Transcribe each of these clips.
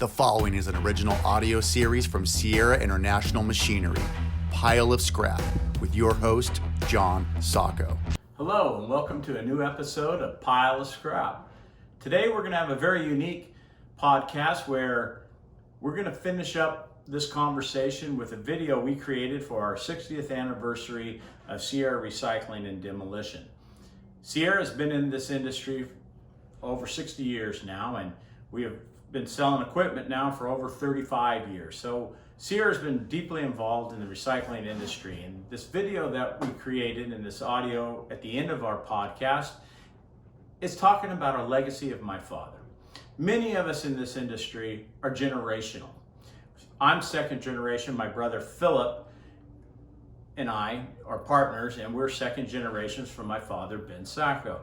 The following is an original audio series from Sierra International Machinery, Pile of Scrap, with your host, John Sacco. Hello, and welcome to a new episode of Pile of Scrap. Today we're going to have a very unique podcast where we're going to finish up this conversation with a video we created for our 60th anniversary of Sierra Recycling and Demolition. Sierra has been in this industry over 60 years now, and we have been selling equipment now for over 35 years. So Sierra's been deeply involved in the recycling industry. And this video that we created and this audio at the end of our podcast is talking about our legacy of my father. Many of us in this industry are generational. I'm second generation. My brother Philip and I are partners, and we're second generations from my father, Ben Sacco.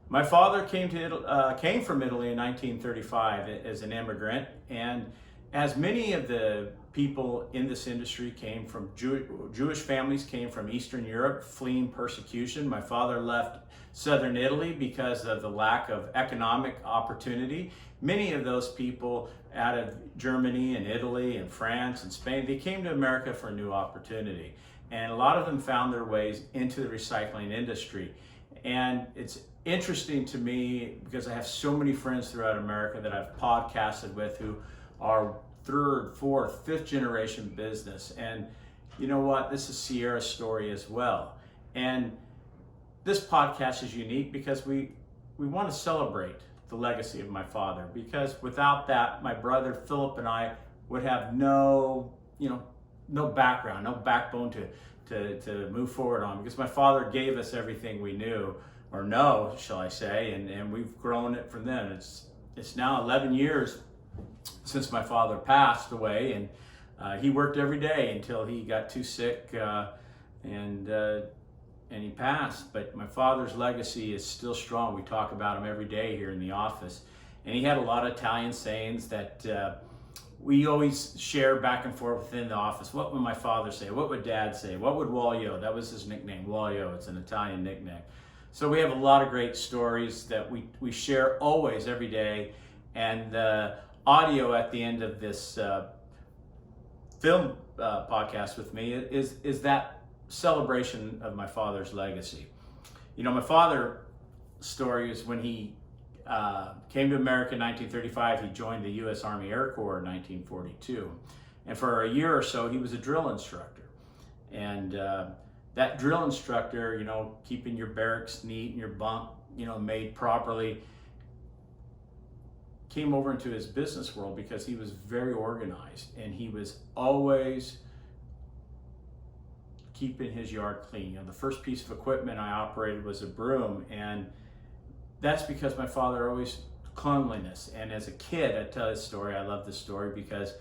My father came from Italy in 1935 as an immigrant, and as many of the people in this industry came from Jewish families, came from Eastern Europe fleeing persecution. My father left southern Italy because of the lack of economic opportunity. Many of those people out of Germany and Italy and France and Spain, they came to America for a new opportunity. And a lot of them found their ways into the recycling industry. And it's interesting to me because I have so many friends throughout America that I've podcasted with who are third, fourth, fifth generation business. And you know what? This is Sierra's story as well. And this podcast is unique because we want to celebrate the legacy of my father, because without that, my brother Philip and I would have no background, no backbone to move forward on, because my father gave us everything we knew, or know, shall I say, and we've grown it from then. It's now 11 years since my father passed away, and he worked every day until he got too sick and he passed. But my father's legacy is still strong. We talk about him every day here in the office, and he had a lot of Italian sayings that we always share back and forth within the office. What would my father say? What would Dad say? What would Walio? That was his nickname, Walio. It's an Italian nickname. So we have a lot of great stories that we share always, every day. And the audio at the end of this film podcast with me is that celebration of my father's legacy. You know, my father's story is when he came to America in 1935. He joined the U.S. Army Air Corps in 1942. And for a year or so, he was a drill instructor. And that drill instructor, keeping your barracks neat and your bunk, made properly, came over into his business world because he was very organized, and he was always keeping his yard clean. The first piece of equipment I operated was a broom, and that's because my father always cleanliness. And as a kid, I tell this story. I love this story because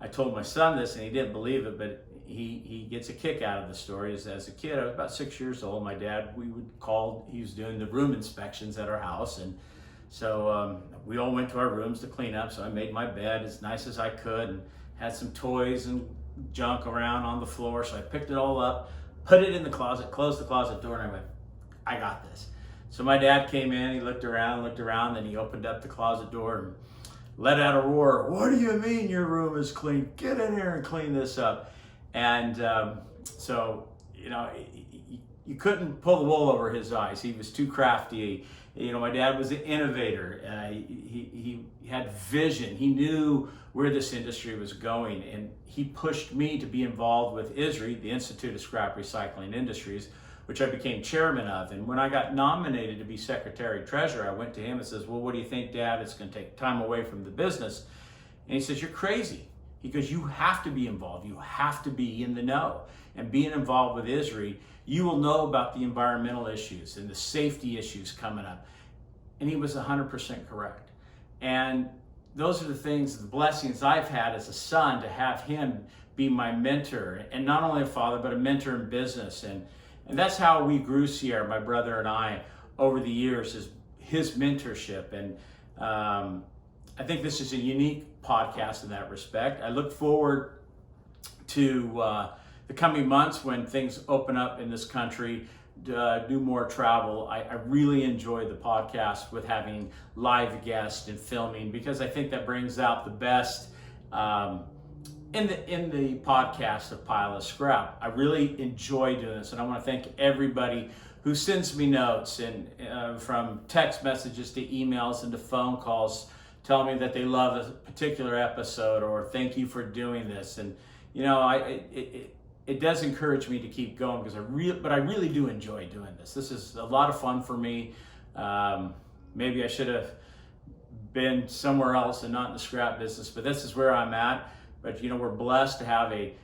I told my son this and he didn't believe it, but he gets a kick out of the story. As a kid, I was about 6 years old. My dad, he was doing the room inspections at our house, and so we all went to our rooms to clean up. So I made my bed as nice as I could and had some toys and junk around on the floor. So I picked it all up, put it in the closet, closed the closet door, and I went, I got this. So my dad came in, he looked around, then he opened up the closet door and let out a roar. What do you mean your room is clean? Get in here and clean this up. And so, you couldn't pull the wool over his eyes. He was too crafty. My dad was an innovator. He had vision. He knew where this industry was going, and he pushed me to be involved with ISRI, the Institute of Scrap Recycling Industries, which I became chairman of. And when I got nominated to be secretary treasurer, I went to him and says, well, what do you think, Dad? It's going to take time away from the business. And he says, you're crazy. He goes, you have to be involved. You have to be in the know. And being involved with ISRI, you will know about the environmental issues and the safety issues coming up. And he was 100% correct. And those are the things, the blessings I've had as a son, to have him be my mentor, and not only a father, but a mentor in business. And that's how we grew Sierra, my brother and I, over the years, is his mentorship. And I think this is a unique podcast in that respect. I look forward to the coming months when things open up in this country do more travel, I really enjoy the podcast with having live guests and filming, because I think that brings out the best in the podcast of Pile of Scrap. I really enjoy doing this, and I want to thank everybody who sends me notes, and from text messages to emails and to phone calls, telling me that they love a particular episode, or thank you for doing this. And it does encourage me to keep going, because I really do enjoy doing this. This is a lot of fun for me. Maybe I should have been somewhere else and not in the scrap business, but this is where I'm at. But we're blessed to have a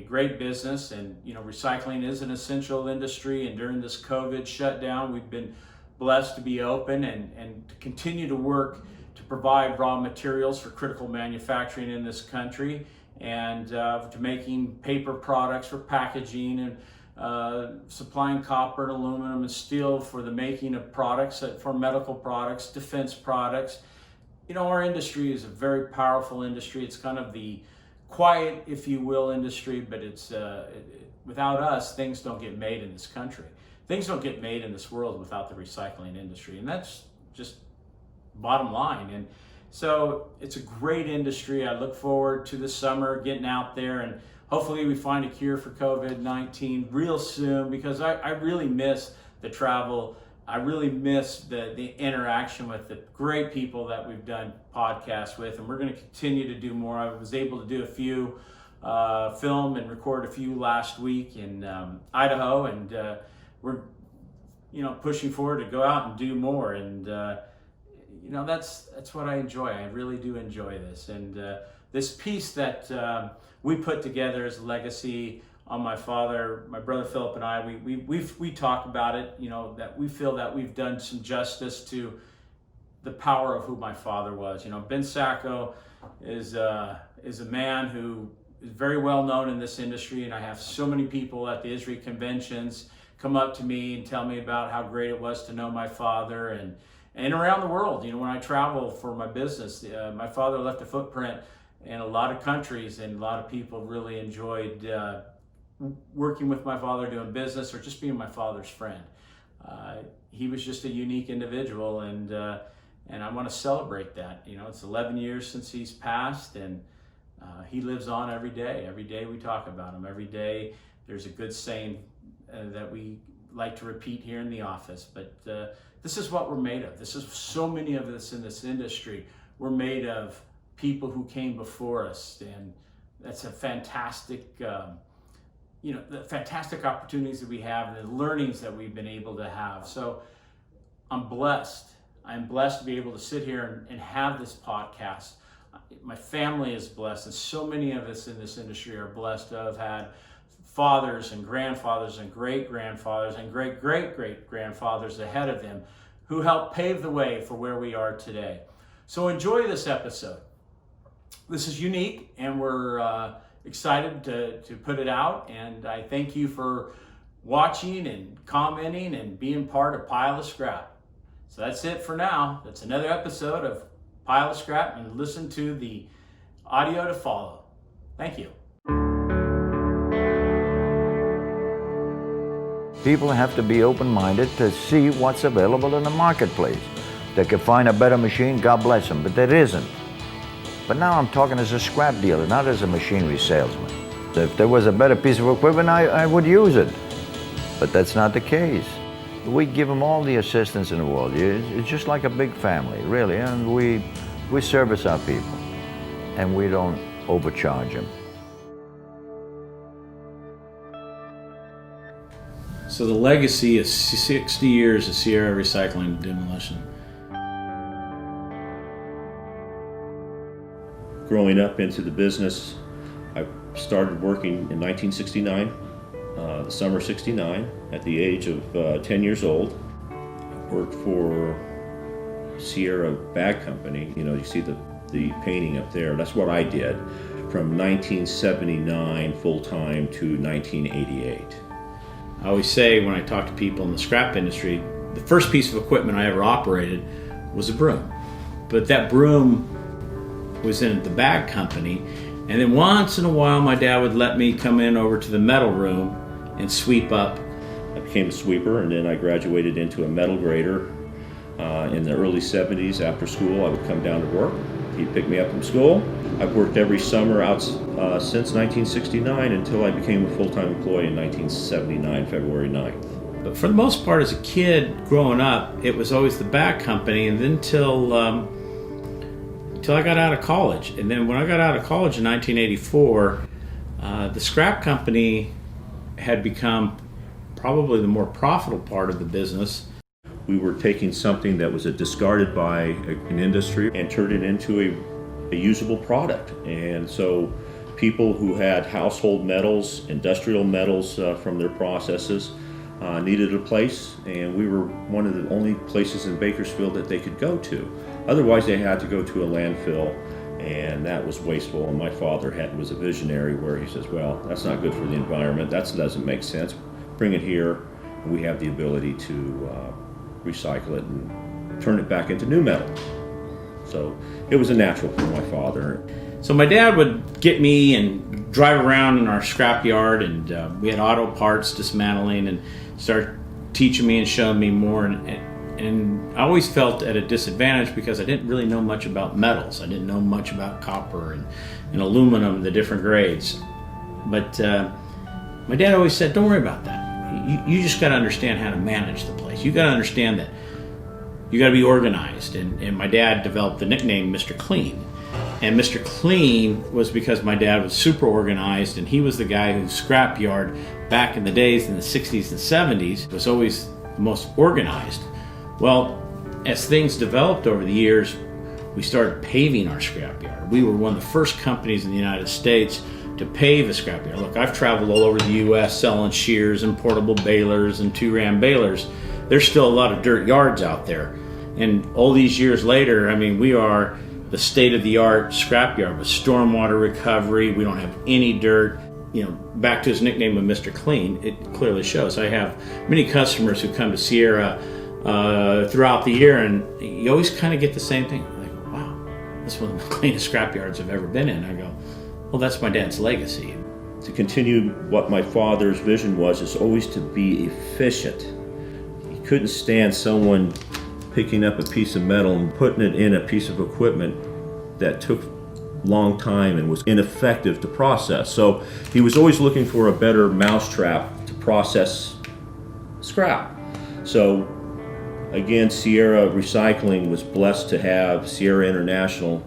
great business, and recycling is an essential industry. And during this COVID shutdown, we've been blessed to be open and to continue to work to provide raw materials for critical manufacturing in this country, and to making paper products for packaging, and supplying copper and aluminum and steel for the making of products, for medical products, defense products. Our industry is a very powerful industry. It's kind of the quiet, if you will, industry, but it's without us, things don't get made in this country. Things don't get made in this world without the recycling industry, and that's just bottom line. And so it's a great industry. I look forward to the summer, getting out there, and hopefully we find a cure for COVID-19 real soon, because I really miss the travel. I really miss the interaction with the great people that we've done podcasts with, and we're going to continue to do more. I was able to do a few, film and record a few last week in Idaho, and we're pushing forward to go out and do more. And that's what I enjoy. I really do enjoy this, and this piece that we put together as a legacy on my father, my brother Philip, and I. We talk about it. That we feel that we've done some justice to the power of who my father was. Ben Sacco is a man who is very well known in this industry, and I have so many people at the ISRI conventions come up to me and tell me about how great it was to know my father, and around the world. When I travel for my business, my father left a footprint in a lot of countries, and a lot of people really enjoyed working with my father, doing business, or just being my father's friend. He was just a unique individual, and I want to celebrate that. It's 11 years since he's passed, and he lives on every day. Every day we talk about him. Every day there's a good saying that we like to repeat here in the office. But this is what we're made of. This is so many of us in this industry. We're made of people who came before us, and that's a fantastic, the fantastic opportunities that we have, and the learnings that we've been able to have. So I'm blessed. I'm blessed to be able to sit here and have this podcast. My family is blessed, and so many of us in this industry are blessed to have had fathers and grandfathers and great-grandfathers and great-great-great-grandfathers ahead of them who helped pave the way for where we are today. So enjoy this episode. This is unique, and we're excited to put it out, and I thank you for watching and commenting and being part of Pile of Scrap. So that's it for now. That's another episode of Pile of Scrap, and listen to the audio to follow. Thank you. People have to be open-minded to see what's available in the marketplace. They could find a better machine, God bless them, but there isn't. But now I'm talking as a scrap dealer, not as a machinery salesman. If there was a better piece of equipment, I would use it. But that's not the case. We give them all the assistance in the world. It's just like a big family, really, and we service our people, and we don't overcharge them. So the legacy is 60 years of Sierra Recycling and Demolition. Growing up into the business, I started working in 1969, the summer of '69, at the age of 10 years old. I worked for Sierra Bag Company. You see the painting up there. That's what I did from 1979 full-time to 1988. I always say when I talk to people in the scrap industry, the first piece of equipment I ever operated was a broom. But that broom was in the bag company, and then once in a while my dad would let me come in over to the metal room and sweep up. I became a sweeper, and then I graduated into a metal grader. In the early 70s, after school, I would come down to work. He'd pick me up from school. I've worked every summer out since 1969 until I became a full-time employee in 1979, February 9th. But for the most part, as a kid growing up, it was always the back company, and then till I got out of college. And then when I got out of college in 1984, the scrap company had become probably the more profitable part of the business. We were taking something that was discarded by an industry and turned it into a usable product. And so people who had household metals, industrial metals from their processes needed a place, and we were one of the only places in Bakersfield that they could go to. Otherwise they had to go to a landfill, and that was wasteful. And my father was a visionary where he says, well, that's not good for the environment, that doesn't make sense. Bring it here, and we have the ability to recycle it and turn it back into new metal. So it was a natural for my father. So my dad would get me and drive around in our scrap yard, and we had auto parts dismantling, and start teaching me and showing me more. And I always felt at a disadvantage because I didn't really know much about metals. I didn't know much about copper and aluminum, the different grades. But my dad always said, don't worry about that. You just got to understand how to manage the place. You got to understand that you got to be organized. And my dad developed the nickname Mr. Clean. And Mr. Clean was because my dad was super organized, and he was the guy whose scrap yard back in the days in the 60s and 70s was always the most organized. Well, as things developed over the years, we started paving our scrap yard. We were one of the first companies in the United States to pave a scrap yard. Look, I've traveled all over the U.S. selling shears and portable balers and 2-ram balers. There's still a lot of dirt yards out there. And all these years later, I mean, we are the state-of-the-art scrap yard with stormwater recovery. We don't have any dirt. You know, back to his nickname of Mr. Clean, it clearly shows. I have many customers who come to Sierra throughout the year, and you always kind of get the same thing. Like, wow, this is one of the cleanest scrap yards I've ever been in. I go, well, that's my dad's legacy. To continue what my father's vision was, is always to be efficient. He couldn't stand someone picking up a piece of metal and putting it in a piece of equipment that took long time and was ineffective to process. So he was always looking for a better mousetrap to process scrap. So again, Sierra Recycling was blessed to have Sierra International,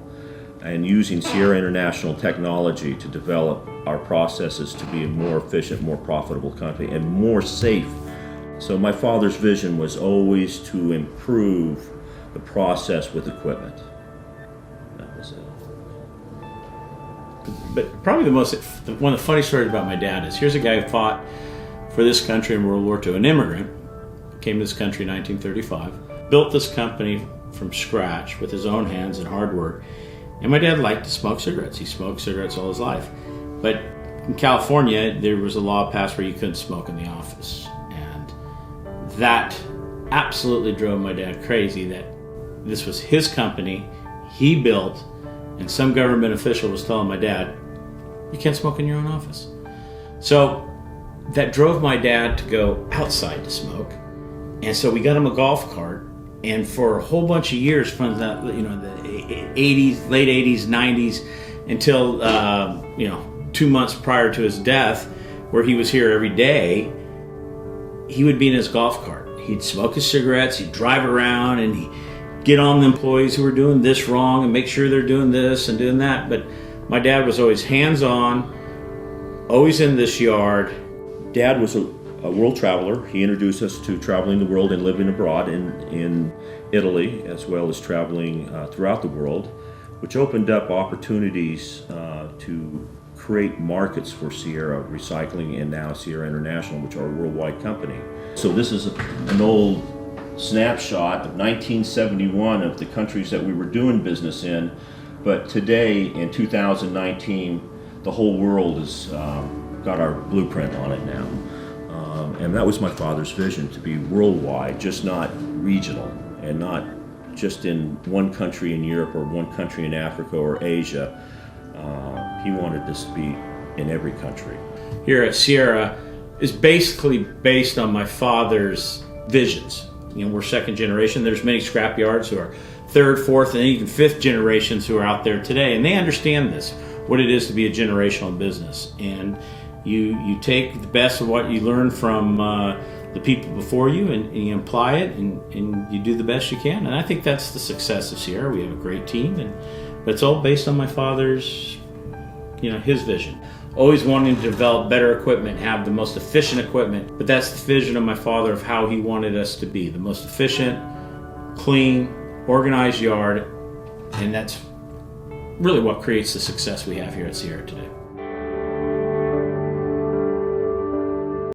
and using Sierra International technology to develop our processes to be a more efficient, more profitable company, and more safe. So my father's vision was always to improve the process with equipment. That was it. But probably one of the funny stories about my dad is, here's a guy who fought for this country in World War II, an immigrant, came to this country in 1935, built this company from scratch with his own hands and hard work. And my dad liked to smoke cigarettes. He smoked cigarettes all his life. But in California, there was a law passed where you couldn't smoke in the office. And that absolutely drove my dad crazy, that this was his company, he built, and some government official was telling my dad, you can't smoke in your own office. So that drove my dad to go outside to smoke. And so we got him a golf cart. And for a whole bunch of years, from the 80s, late 80s, 90s, until 2 months prior to his death, where he was here every day, he would be in his golf cart. He'd smoke his cigarettes, he'd drive around, and he'd get on the employees who were doing this wrong and make sure they're doing this and doing that. But my dad was always hands-on, always in this yard. Dad was a world traveler. He introduced us to traveling the world and living abroad in Italy, as well as traveling throughout the world, which opened up opportunities to create markets for Sierra Recycling and now Sierra International, which are a worldwide company. So this is an old snapshot of 1971 of the countries that we were doing business in, but today in 2019, the whole world has got our blueprint on it now. And that was my father's vision, to be worldwide, just not regional, and not just in one country in Europe or one country in Africa or Asia. He wanted this to be in every country. Here at Sierra, is basically based on my father's visions. We're second generation. There's many scrap yards who are third, fourth, and even fifth generations who are out there today, and they understand this, what it is to be a generational business. And you take the best of what you learn from the people before you, and you apply it, and you do the best you can. And I think that's the success of Sierra. We have a great team, but it's all based on my father's, his vision. Always wanting to develop better equipment, have the most efficient equipment, but that's the vision of my father of how he wanted us to be. The most efficient, clean, organized yard, and that's really what creates the success we have here at Sierra today.